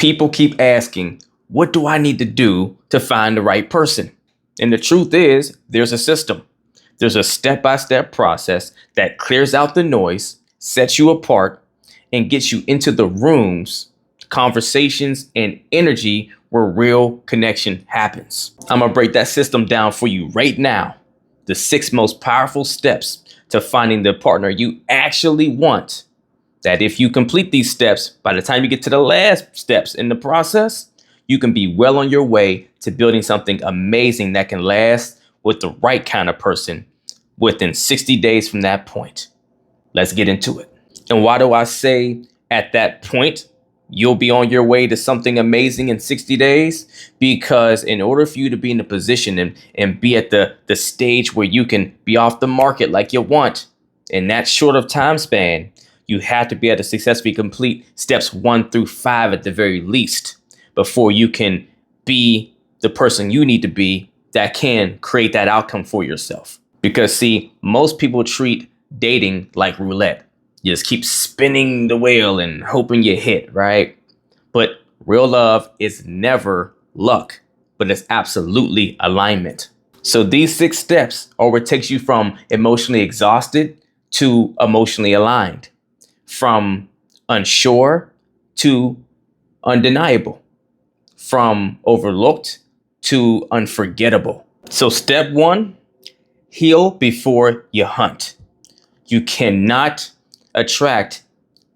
People keep asking, what do I need to do to find the right person? And the truth is, there's a system. There's a step-by-step process that clears out the noise, sets you apart, and gets you into the rooms, conversations, and energy where real connection happens. I'm gonna break that system down for you right now. The 6 most powerful steps to finding the partner you actually want. That if you complete these steps, by the time you get to the last steps in the process, you can be well on your way to building something amazing that can last with the right kind of person within 60 days from that point. Let's get into it. And why do I say at that point, you'll be on your way to something amazing in 60 days? Because in order for you to be in a position and be at the stage where you can be off the market like you want in that short of time span, you have to be able to successfully complete steps 1 through 5 at the very least before you can be the person you need to be that can create that outcome for yourself. Because see, most people treat dating like roulette. You just keep spinning the wheel and hoping you hit, right? But real love is never luck, but it's absolutely alignment. So these 6 steps are what takes you from emotionally exhausted to emotionally aligned, from unsure to undeniable, from overlooked to unforgettable. So step 1, heal before you hunt. You cannot attract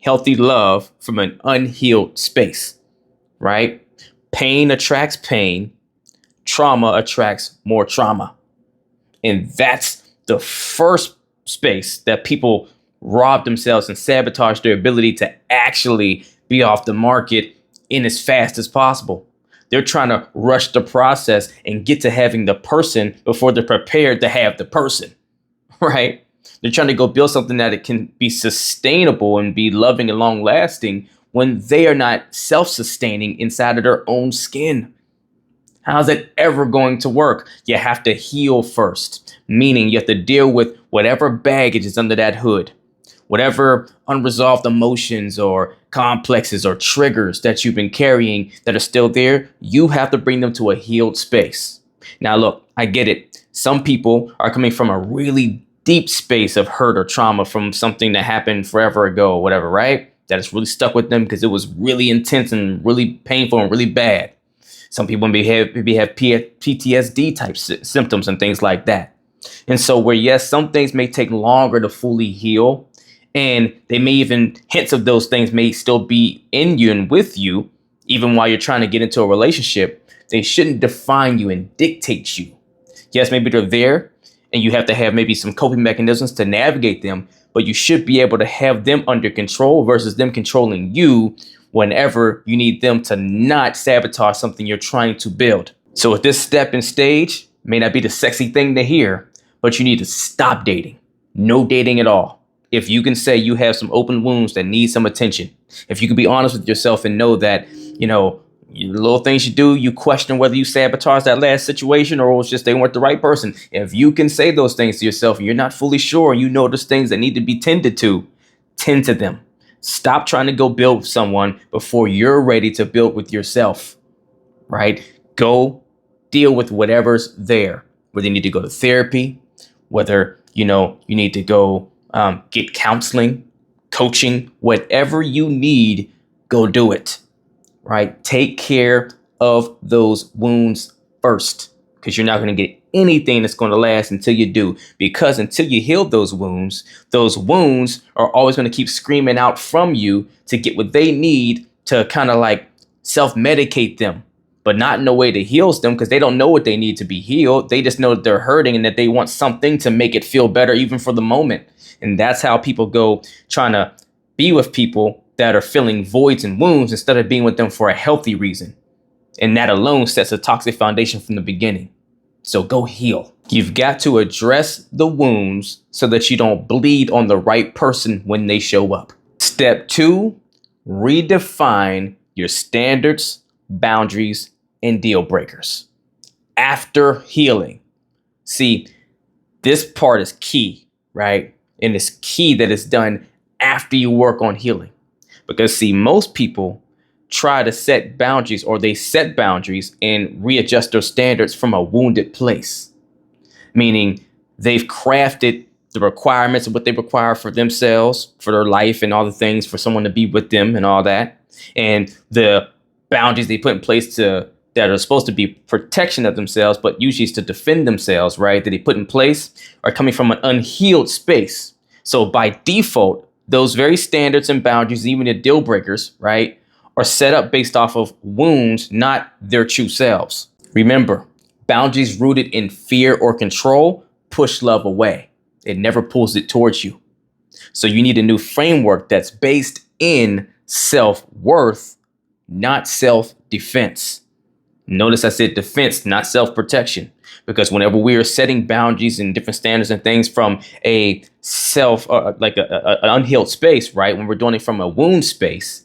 healthy love from an unhealed space, right? Pain attracts pain. Trauma attracts more trauma. And that's the first space that people rob themselves and sabotage their ability to actually be off the market in as fast as possible. They're trying to rush the process and get to having the person before they're prepared to have the person, right? They're trying to go build something that it can be sustainable and be loving and long lasting when they are not self-sustaining inside of their own skin. How's that ever going to work? You have to heal first, meaning you have to deal with whatever baggage is under that hood, whatever unresolved emotions or complexes or triggers that you've been carrying that are still there. You have to bring them to a healed space. Now, look, I get it. Some people are coming from a really deep space of hurt or trauma from something that happened forever ago or whatever, right? That has really stuck with them because it was really intense and really painful and really bad. Some people maybe have PTSD type symptoms and things like that. And so where, yes, some things may take longer to fully heal, and they may even, hints of those things may still be in you and with you, even while you're trying to get into a relationship, they shouldn't define you and dictate you. Yes, maybe they're there and you have to have maybe some coping mechanisms to navigate them, but you should be able to have them under control versus them controlling you whenever you need them to not sabotage something you're trying to build. So at this step and stage may not be the sexy thing to hear, but you need to stop dating. No dating at all. If you can say you have some open wounds that need some attention, if you can be honest with yourself and know that, little things you do, you question whether you sabotage that last situation or it was just they weren't the right person. If you can say those things to yourself and you're not fully sure, you know there's things that need to be tended to, tend to them. Stop trying to go build with someone before you're ready to build with yourself, right? Go deal with whatever's there, whether you need to go to therapy, whether, you need to go get counseling, coaching, whatever you need, go do it, right? Take care of those wounds first, because you're not going to get anything that's going to last until you do. Because until you heal those wounds are always going to keep screaming out from you to get what they need to kind of like self-medicate them, but not in a way that heals them, because they don't know what they need to be healed. They just know that they're hurting and that they want something to make it feel better, even for the moment. And that's how people go trying to be with people that are filling voids and wounds instead of being with them for a healthy reason. And that alone sets a toxic foundation from the beginning. So go heal. You've got to address the wounds so that you don't bleed on the right person when they show up. Step 2, redefine your standards, boundaries, and deal breakers. After healing. See, this part is key, right? And it's key that it's done after you work on healing. Because see, most people try to set boundaries, or they set boundaries and readjust their standards from a wounded place, meaning they've crafted the requirements of what they require for themselves, for their life, and all the things for someone to be with them and all that. And the boundaries they put in place to that are supposed to be protection of themselves, but usually it's to defend themselves, right? That they put in place are coming from an unhealed space. So by default, those very standards and boundaries, even the deal breakers, right, are set up based off of wounds, not their true selves. Remember, boundaries rooted in fear or control push love away. It never pulls it towards you. So you need a new framework that's based in self-worth, not self-defense. Notice I said defense, not self-protection, because whenever we are setting boundaries and different standards and things from a an unhealed space, right? When we're doing it from a wound space,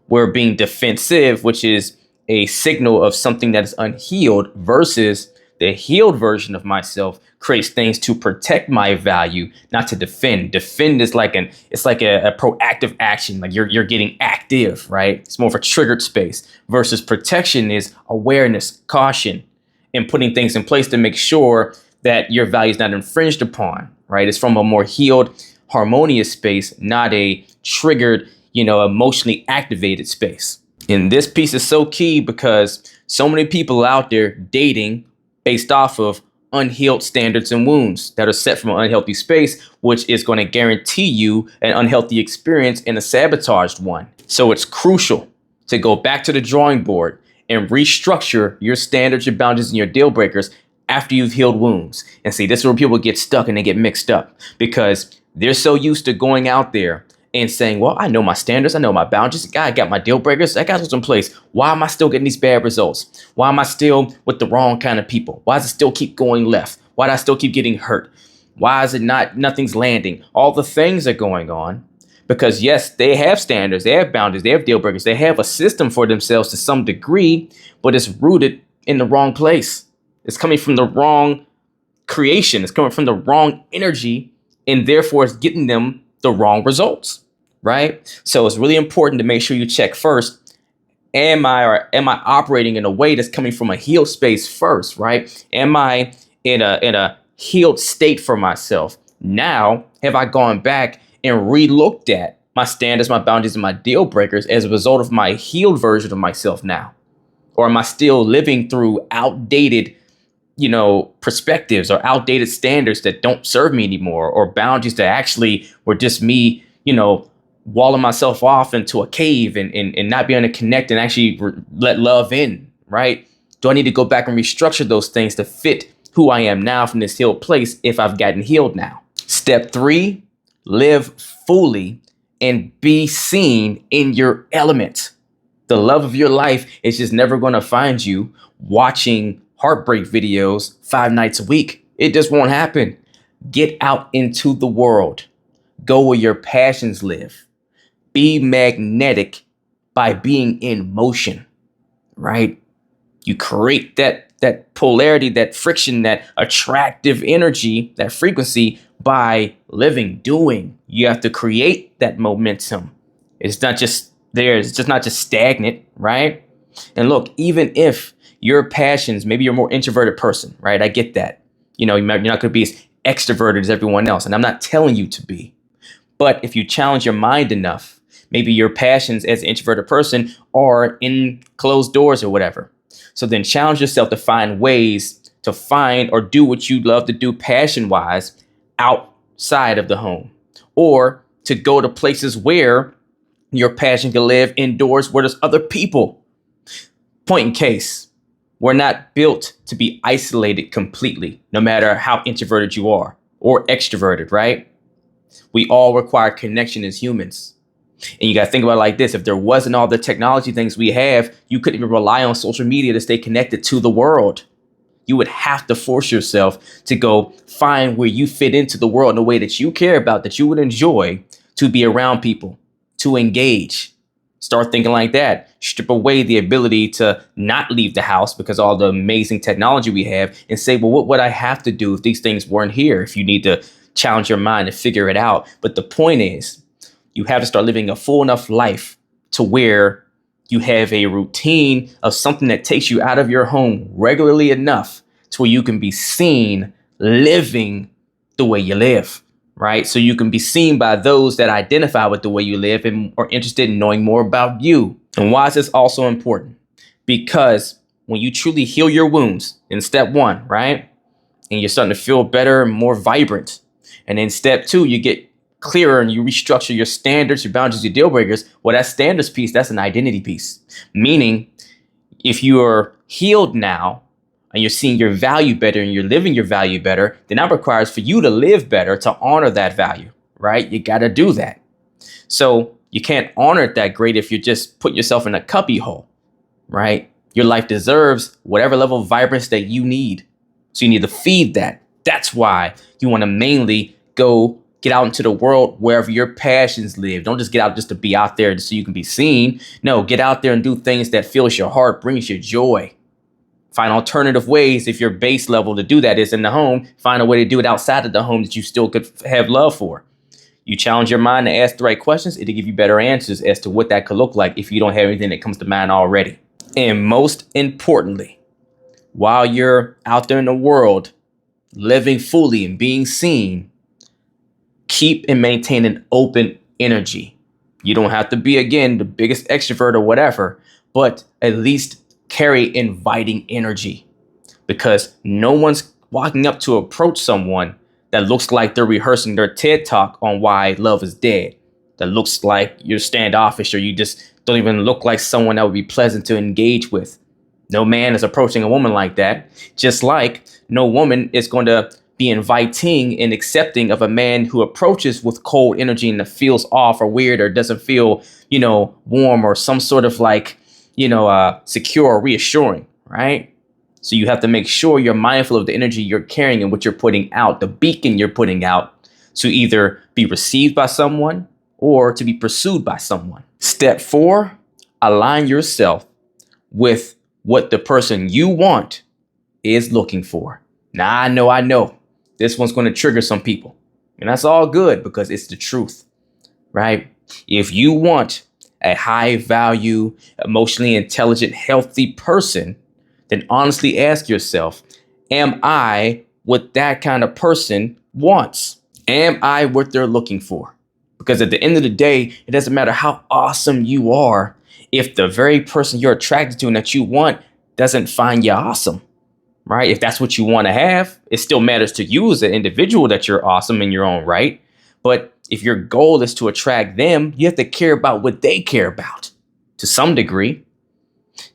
we're being defensive, which is a signal of something that is unhealed, versus the healed version of myself creates things to protect my value, not to defend. Defend is like a proactive action, like you're getting active, right? It's more of a triggered space, versus protection is awareness, caution, and putting things in place to make sure that your value is not infringed upon, right? It's from a more healed, harmonious space, not a triggered, emotionally activated space. And this piece is so key because so many people out there dating based off of unhealed standards and wounds that are set from an unhealthy space, which is going to guarantee you an unhealthy experience and a sabotaged one. So it's crucial to go back to the drawing board and restructure your standards, your boundaries, and your deal breakers after you've healed wounds. And see, this is where people get stuck and they get mixed up because they're so used to going out there and saying, well, I know my standards, I know my boundaries, I got my deal breakers, I got those in place. Why am I still getting these bad results? Why am I still with the wrong kind of people? Why does it still keep going left? Why do I still keep getting hurt? Why is it nothing's landing? All the things are going on because yes, they have standards, they have boundaries, they have deal breakers, they have a system for themselves to some degree, but it's rooted in the wrong place. It's coming from the wrong creation. It's coming from the wrong energy, and therefore it's getting them the wrong results, right? So it's really important to make sure you check first, am I operating in a way that's coming from a healed space first, right? Am I in a healed state for myself? Now, have I gone back and re-looked at my standards, my boundaries, and my deal breakers as a result of my healed version of myself now? Or am I still living through outdated perspectives or outdated standards that don't serve me anymore, or boundaries that actually were just me, walling myself off into a cave and not being able to connect and actually let love in, right? Do I need to go back and restructure those things to fit who I am now from this healed place if I've gotten healed now? Step 3, live fully and be seen in your element. The love of your life is just never going to find you watching heartbreak videos 5 nights a week. It just won't happen. Get out into the world. Go where your passions live. Be magnetic by being in motion, right? You create that polarity, that friction, that attractive energy, that frequency by living, doing. You have to create that momentum. It's not just there. It's just not just stagnant, right? And look, even if your passions, maybe you're a more introverted person, right? I get that. You're not going to be as extroverted as everyone else. And I'm not telling you to be. But if you challenge your mind enough, maybe your passions as an introverted person are in closed doors or whatever. So then challenge yourself to find ways to find or do what you love to do passion-wise outside of the home, or to go to places where your passion can live indoors where there's other people. Point in case, we're not built to be isolated completely, no matter how introverted you are or extroverted, right? We all require connection as humans. And you got to think about it like this. If there wasn't all the technology things we have, you couldn't even rely on social media to stay connected to the world. You would have to force yourself to go find where you fit into the world in a way that you care about, that you would enjoy, to be around people, to engage. Start thinking like that. Strip away the ability to not leave the house because all the amazing technology we have, and say, well, what would I have to do if these things weren't here? If you need to challenge your mind and figure it out. But the point is, you have to start living a full enough life to where you have a routine of something that takes you out of your home regularly enough to where you can be seen living the way you live, right? So you can be seen by those that identify with the way you live and are interested in knowing more about you. And why is this also important? Because when you truly heal your wounds in step one, right? And you're starting to feel better and more vibrant. And then step two, you get clearer and you restructure your standards, your boundaries, your deal breakers. Well, that standards piece, that's an identity piece. Meaning, if you're healed now and you're seeing your value better and you're living your value better, then that requires for you to live better to honor that value, right? You got to do that. So you can't honor it that great if you just put yourself in a cubby hole, right? Your life deserves whatever level of vibrance that you need. So you need to feed that. That's why you want to mainly go get out into the world wherever your passions live. Don't just get out just to be out there so you can be seen. No, get out there and do things that fills your heart, brings you joy. Find alternative ways. If your base level to do that is in the home, find a way to do it outside of the home that you still could have love for. You challenge your mind to ask the right questions, it'll give you better answers as to what that could look like if you don't have anything that comes to mind already. And most importantly, while you're out there in the world, living fully and being seen, keep and maintain an open energy. You don't have to be, again, the biggest extrovert or whatever, but at least carry inviting energy, because no one's walking up to approach someone that looks like they're rehearsing their TED talk on why love is dead. That looks like you're standoffish or you just don't even look like someone that would be pleasant to engage with. No man is approaching a woman like that, just like no woman is going to be inviting and accepting of a man who approaches with cold energy and that feels off or weird or doesn't feel, warm or some sort of secure or reassuring, right? So you have to make sure you're mindful of the energy you're carrying and what you're putting out, the beacon you're putting out to either be received by someone or to be pursued by someone. Step 4, align yourself with what the person you want is looking for. Now, I know this one's going to trigger some people, and that's all good because it's the truth, right? If you want a high value, emotionally intelligent, healthy person, then honestly ask yourself, am I what that kind of person wants? Am I what they're looking for? Because at the end of the day, it doesn't matter how awesome you are if the very person you're attracted to and that you want doesn't find you awesome, right? If that's what you want to have, it still matters to you as an individual that you're awesome in your own right. But if your goal is to attract them, you have to care about what they care about to some degree.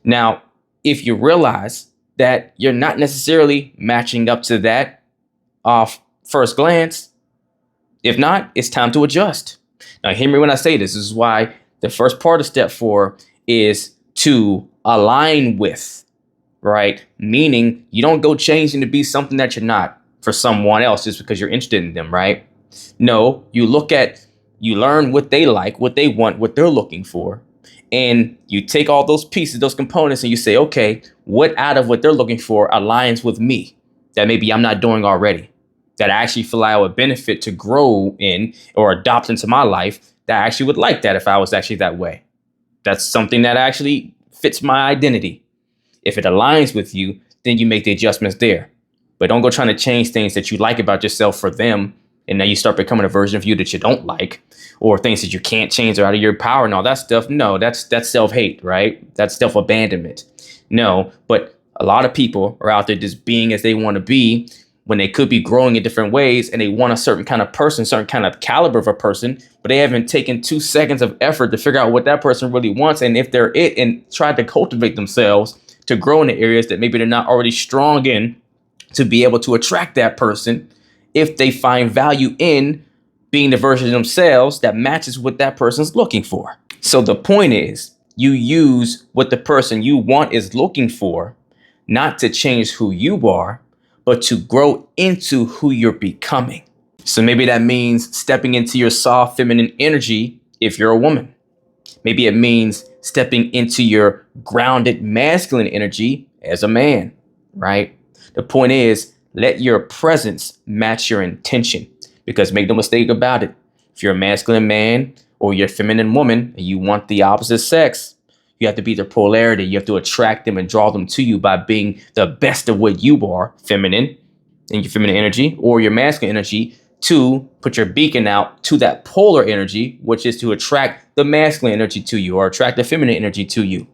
Now, if you realize that you're not necessarily matching up to that off first glance, if not, it's time to adjust. Now, hear me when I say this. This is why the first part of step 4 is to align with, right? Meaning you don't go changing to be something that you're not for someone else just because you're interested in them, right? No, you learn what they like, what they want, what they're looking for. And you take all those pieces, those components, and you say, okay, what out of what they're looking for aligns with me that maybe I'm not doing already, that I actually feel I would benefit to grow in or adopt into my life, that I actually would like that if I was actually that way. That's something that actually fits my identity. If it aligns with you, then you make the adjustments there. But don't go trying to change things that you like about yourself for them. And now you start becoming a version of you that you don't like, or things that you can't change or out of your power and all that stuff. No, that's self-hate, right? That's self-abandonment. No, but a lot of people are out there just being as they want to be when they could be growing in different ways, and they want a certain kind of person, certain kind of caliber of a person, but they haven't taken 2 seconds of effort to figure out what that person really wants and if they're it, and tried to cultivate themselves to grow in the areas that maybe they're not already strong in to be able to attract that person if they find value in being the version of themselves that matches what that person's looking for. So the point is, you use what the person you want is looking for, not to change who you are, but to grow into who you're becoming. So maybe that means stepping into your soft feminine energy if you're a woman. Maybe it means stepping into your grounded masculine energy as a man, right? The point is, let your presence match your intention, because make no mistake about it. If you're a masculine man or you're a feminine woman and you want the opposite sex, You have to be their polarity. You have to attract them and draw them to you by being the best of what you are, feminine, in your feminine energy, or your masculine energy, to put your beacon out to that polar energy, which is to attract the masculine energy to you or attract the feminine energy to you.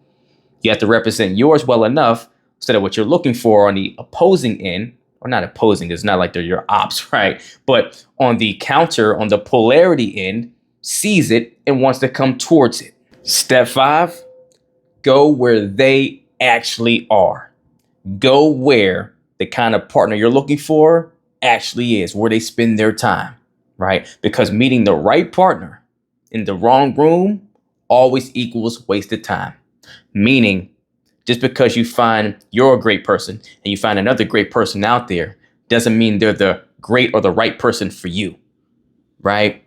You have to represent yours well enough so that what you're looking for on the opposing end, or not opposing, it's not like they're your ops, right? But on the counter, on the polarity end, sees it and wants to come towards it. Step 5, go where they actually are. Go where the kind of partner you're looking for actually is, where they spend their time, right? Because meeting the right partner in the wrong room always equals wasted time. Meaning, just because you find you're a great person and you find another great person out there doesn't mean they're the great or the right person for you, right?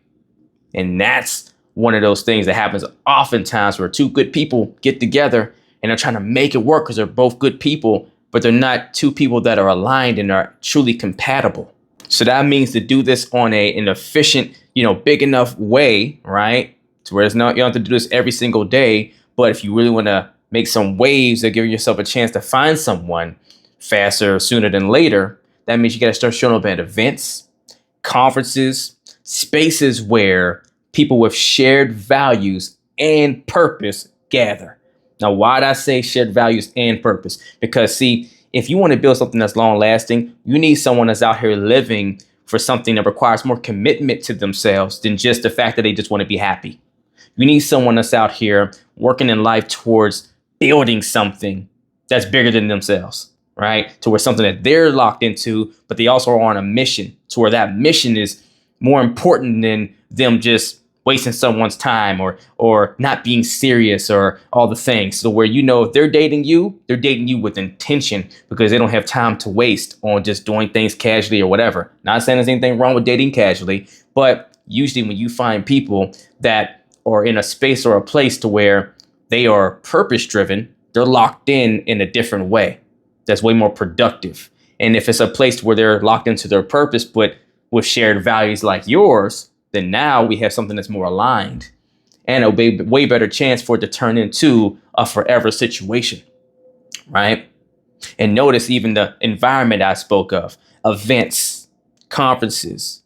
And that's one of those things that happens oftentimes where two good people get together and they're trying to make it work because they're both good people, but they're not two people that are aligned and are truly compatible. So that means to do this on an efficient, big enough way, right? To where it's not, you don't have to do this every single day. But if you really want to make some waves or give yourself a chance to find someone faster, sooner than later, that means you got to start showing up at events, conferences, spaces where people with shared values and purpose gather. Now, why did I say shared values and purpose? Because, see, if you want to build something that's long lasting, you need someone that's out here living for something that requires more commitment to themselves than just the fact that they just want to be happy. You need someone that's out here working in life towards building something that's bigger than themselves, right? To where something that they're locked into, but they also are on a mission, to where that mission is more important than them just wasting someone's time or not being serious or all the things. So where if they're dating you with intention, because they don't have time to waste on just doing things casually or whatever. Not saying there's anything wrong with dating casually, but usually when you find people that are in a space or a place to where they are purpose driven, they're locked in a different way that's way more productive. And if it's a place where they're locked into their purpose, but with shared values like yours, then now we have something that's more aligned and a way better chance for it to turn into a forever situation, right? And notice even the environment I spoke of, events, conferences,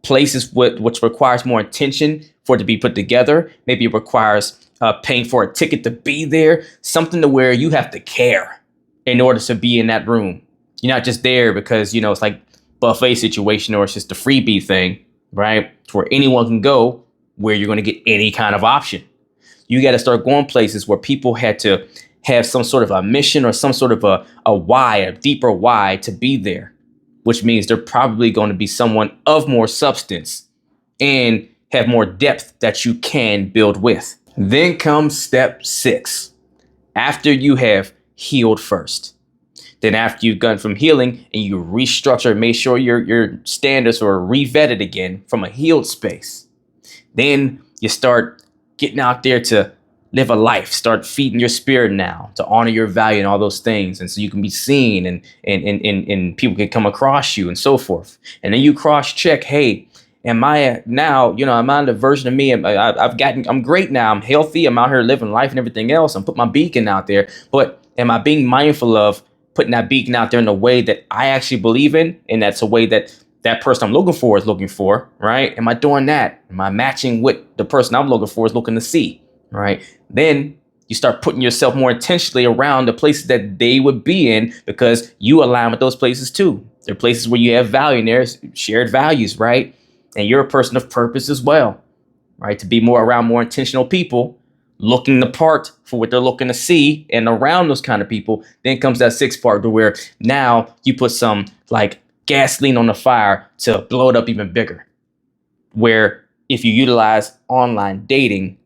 places which requires more attention for it to be put together. Maybe it requires paying for a ticket to be there, something to where you have to care in order to be in that room. You're not just there because, it's like buffet situation or it's just a freebie thing, right? Where anyone can go, where you're going to get any kind of option. You got to start going places where people had to have some sort of a mission or some sort of a why, a deeper why to be there, which means they're probably going to be someone of more substance and have more depth that you can build with. Then comes step 6. After you have healed first. Then after you've gone from healing and you restructure, make sure your standards are revetted again from a healed space. Then you start getting out there to live a life, start feeding your spirit now to honor your value and all those things. And so you can be seen and people can come across you and so forth. And then you cross check, hey, am I now, am I the version of me? I'm great now. I'm healthy. I'm out here living life and everything else. I'm putting my beacon out there. But am I being mindful of putting that beacon out there in a way that I actually believe in? And that's a way that that person I'm looking for is looking for, right? Am I doing that? Am I matching what the person I'm looking for is looking to see, right? Then you start putting yourself more intentionally around the places that they would be in because you align with those places too. They're places where you have value and there's shared values, right? And you're a person of purpose as well, right? To be more around more intentional people, looking the part for what they're looking to see and around those kind of people. Then comes that 6th part to where now you put some like gasoline on the fire to blow it up even bigger. Where if you utilize online dating,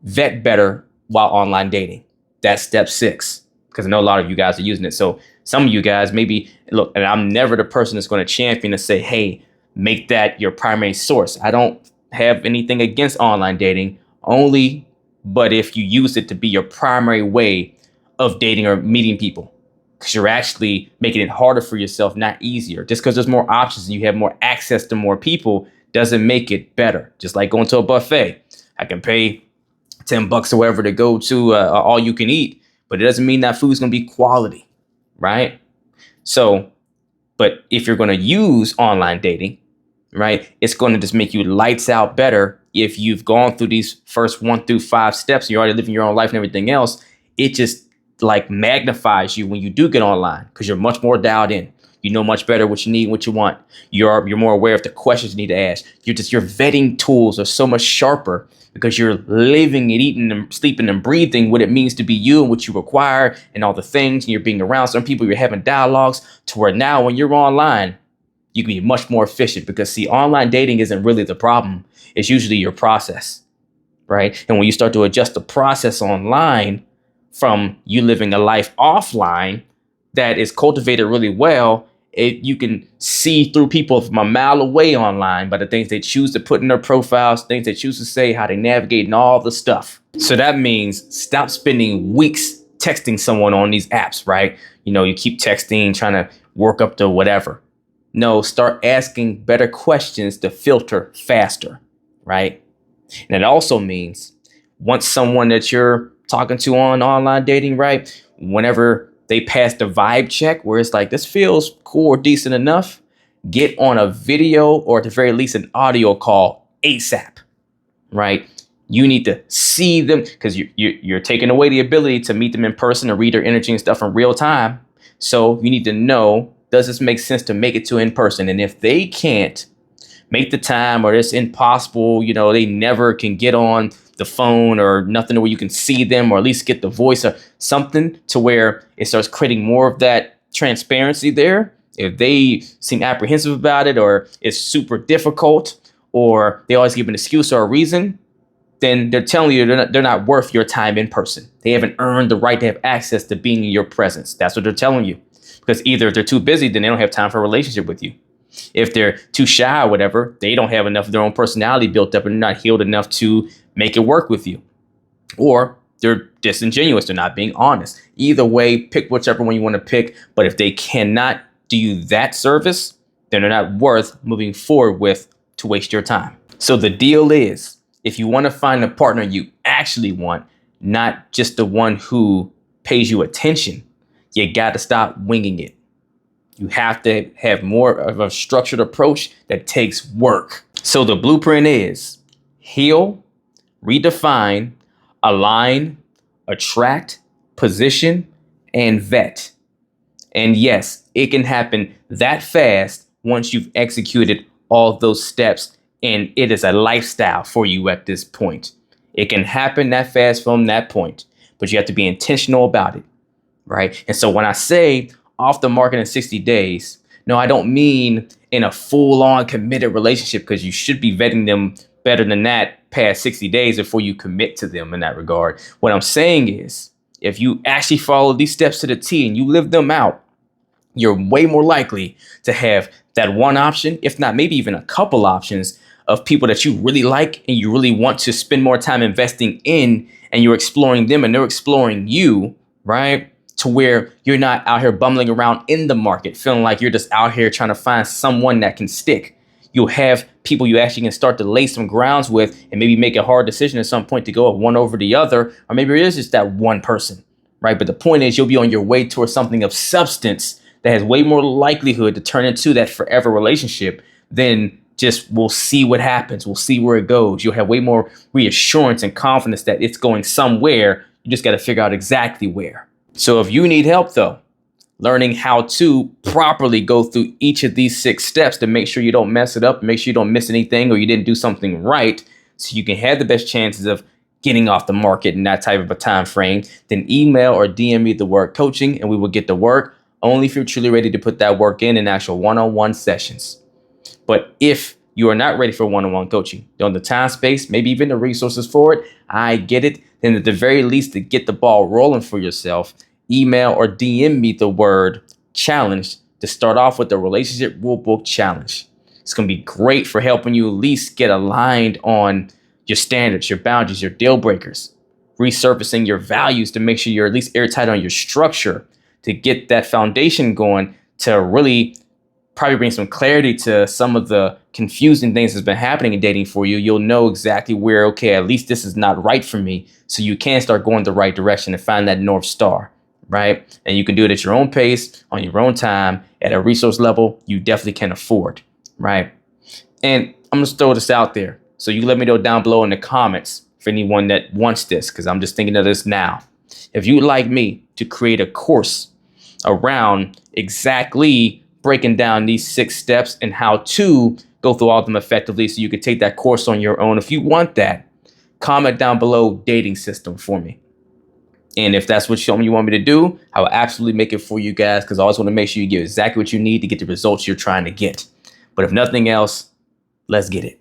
vet better while online dating. That's step 6, because I know a lot of you guys are using it. So some of you guys maybe look, and I'm never the person that's going to champion to say, hey, make that your primary source. I don't have anything against online dating, only but if you use it to be your primary way of dating or meeting people, because you're actually making it harder for yourself, not easier. Just because there's more options and you have more access to more people doesn't make it better. Just like going to a buffet. I can pay $10 or whatever to go to all you can eat, but it doesn't mean that food's going to be quality, right? So, but if you're going to use online dating, right, it's going to just make you lights out better. If you've gone through these first 1 through 5 steps, you're already living your own life and everything else, it just like magnifies you when you do get online because you're much more dialed in. You know much better what you need, what you want. You're more aware of the questions you need to ask. Your vetting tools are so much sharper because you're living and eating and sleeping and breathing what it means to be you and what you require and all the things. And you're being around some people, you're having dialogues to where now when you're online, you can be much more efficient because see, online dating isn't really the problem. It's usually your process, right? And when you start to adjust the process online from you living a life offline that is cultivated really well, you can see through people from a mile away online by the things they choose to put in their profiles, things they choose to say, how they navigate and all the stuff. So that means stop spending weeks texting someone on these apps, right? You keep texting, trying to work up to whatever. No, start asking better questions to filter faster, right? And it also means once someone that you're talking to on online dating, right, whenever they pass the vibe check where it's like, this feels cool or decent enough, get on a video or at the very least an audio call ASAP, right? You need to see them because you're taking away the ability to meet them in person and read their energy and stuff in real time. So you need to know, does this make sense to make it to in person? And if they can't make the time or it's impossible, they never can get on the phone or nothing where you can see them or at least get the voice or something to where it starts creating more of that transparency there. If they seem apprehensive about it or it's super difficult or they always give an excuse or a reason, then they're telling you they're not worth your time in person. They haven't earned the right to have access to being in your presence. That's what they're telling you. Because either if they're too busy, then they don't have time for a relationship with you. If they're too shy or whatever, they don't have enough of their own personality built up and they're not healed enough to make it work with you. Or they're disingenuous. They're not being honest. Either way, pick whichever one you want to pick. But if they cannot do you that service, then they're not worth moving forward with to waste your time. So the deal is, if you want to find a partner you actually want, not just the one who pays you attention, you got to stop winging it. You have to have more of a structured approach that takes work. So the blueprint is heal, redefine, align, attract, position, and vet. And yes, it can happen that fast once you've executed all those steps and it is a lifestyle for you at this point. It can happen that fast from that point, but you have to be intentional about it, right? And so when I say off the market in 60 days, no, I don't mean in a full-on committed relationship because you should be vetting them better than that past 60 days before you commit to them in that regard. What I'm saying is if you actually follow these steps to the T and you live them out, you're way more likely to have that one option, if not maybe even a couple options of people that you really like and you really want to spend more time investing in, and you're exploring them and they're exploring you, right? To where you're not out here bumbling around in the market, feeling like you're just out here trying to find someone that can stick. You'll have people you actually can start to lay some grounds with and maybe make a hard decision at some point to go one over the other, or maybe it is just that one person, right? But the point is you'll be on your way towards something of substance that has way more likelihood to turn into that forever relationship than just we'll see what happens. We'll see where it goes. You'll have way more reassurance and confidence that it's going somewhere. You just got to figure out exactly where. So if you need help, though, learning how to properly go through each of these 6 steps to make sure you don't mess it up, make sure you don't miss anything or you didn't do something right so you can have the best chances of getting off the market in that type of a time frame, then email or DM me the word coaching and we will get to work. Only if you're truly ready to put that work in actual one-on-one sessions. But if you are not ready for one-on-one coaching, don't have the time, space, maybe even the resources for it, I get it. Then at the very least, to get the ball rolling for yourself, email or DM me the word challenge to start off with the relationship rulebook challenge. It's going to be great for helping you at least get aligned on your standards, your boundaries, your deal breakers, resurfacing your values to make sure you're at least airtight on your structure, to get that foundation going to really probably bring some clarity to some of the confusing things that's been happening in dating for you. You'll know exactly where, okay, at least this is not right for me. So you can start going the right direction and find that North Star, right? And you can do it at your own pace, on your own time, at a resource level you definitely can afford, right? And I'm gonna throw this out there. So you let me know down below in the comments for anyone that wants this, because I'm just thinking of this now. If you'd like me to create a course around exactly breaking down these 6 steps and how to go through all of them effectively so you can take that course on your own, if you want that, comment down below dating system for me. And if that's what you want me to do, I will absolutely make it for you guys, because I always want to make sure you get exactly what you need to get the results you're trying to get. But if nothing else, let's get it.